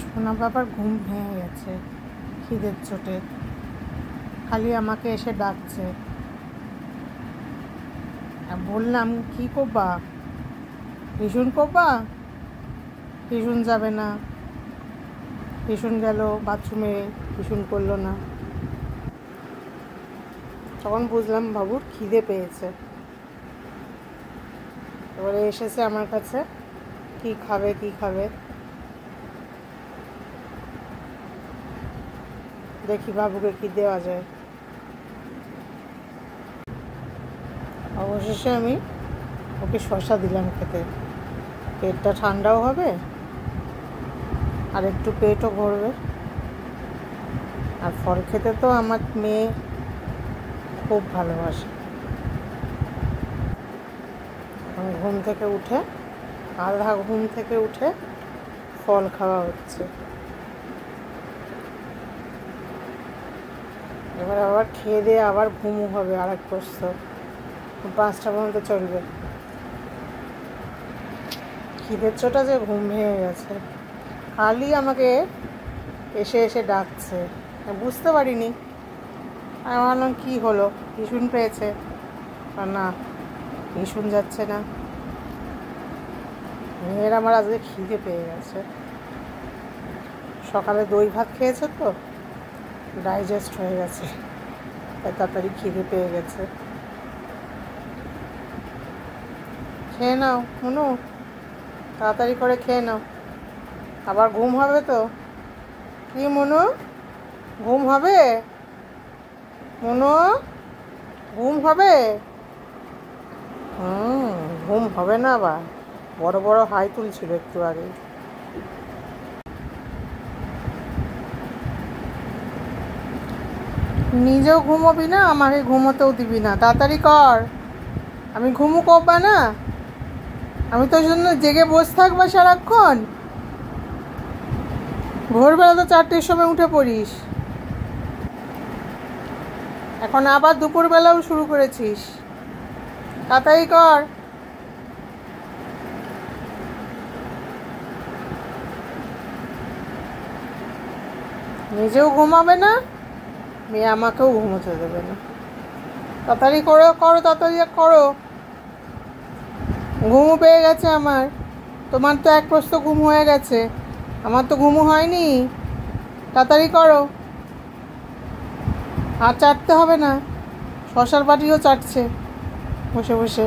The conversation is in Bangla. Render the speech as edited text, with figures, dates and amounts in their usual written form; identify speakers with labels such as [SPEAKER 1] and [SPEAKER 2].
[SPEAKER 1] সোনা বাবার ঘুম ভেঙে গেছে খিদের চোটে, খালি আমাকে এসে ডাকছে। বললাম কি করবা, টিউশন করবা? টিউশন যাবে না, টিউশন গেল বাথরুমে, টিউশন করলো না। তখন বুঝলাম বাবুর খিদে পেয়েছে। এবারে এসেছে আমার কাছে, কি খাবে কি খাবে, দেখি বাবুকে কি দেওয়া যায়। অবশেষে আমি ওকে শসা দিলাম খেতে, পেটটা ঠান্ডাও হবে আর একটু পেটও ভরবে। আর ফল খেতে তো আমার মেয়ে খুব ভালোবাসে। ঘুম থেকে উঠে, আধা ঘুম থেকে উঠে ফল খাওয়া হচ্ছে। এবার আবার খেয়ে দিয়ে আবার ঘুমও হবে, আর এক প্রস্তুত 5টা পর্যন্ত চলবে। খিদের চোটা যে ঘুম ভেঙে গেছে, খালি আমাকে এসে এসে ডাকছে। বুঝতে পারিনি, আমি ভাবলাম কী হলো, টিউশন পেয়েছে। আর না, টিউশন যাচ্ছে না। মেয়ের আমার আজকে খিদে পেয়ে গেছে, সকালে দই ভাত খেয়েছে তো, ডাইজেস্ট হয়ে গেছে, তাই তাড়াতাড়ি খিদে পেয়ে গেছে। খেয়ে নাও মনু, তাড়াতাড়ি করে খেয়ে নাও, আবার ঘুম হবে তো। কি মনু, ঘুম হবে? মনু, ঘুম হবে? ঘুম হবে না, আবার বড় বড় হাই তুলছিল একটু আগে। নিজেও ঘুমোবি না, আমাকে ঘুমোতেও দিবি না, তাড়াতাড়ি কর। আমি ঘুমু করবা না? আমি তোর জন্য জেগে বসে থাকবো সারাক্ষণ? ভোরবেলা তো 4টের সময় উঠে পড়িস, এখন আবার দুপুরবেলাও শুরু করেছিস। তাড়াতাড়ি কর। নিজেও ঘুমাবে না, মেয়ে আমাকেও ঘুমোতে দেবে না। তাড়াতাড়ি করো করো, তাড়াতাড়ি করো। ঘুমও পেয়ে গেছে আমার, তোমার তো এক প্রস্ত ঘুম হয়ে গেছে, আমার তো ঘুমও হয়নি। তাড়াতাড়ি করো, আর চাটতে হবে না, শশার বাটিও চাটছে বসে বসে।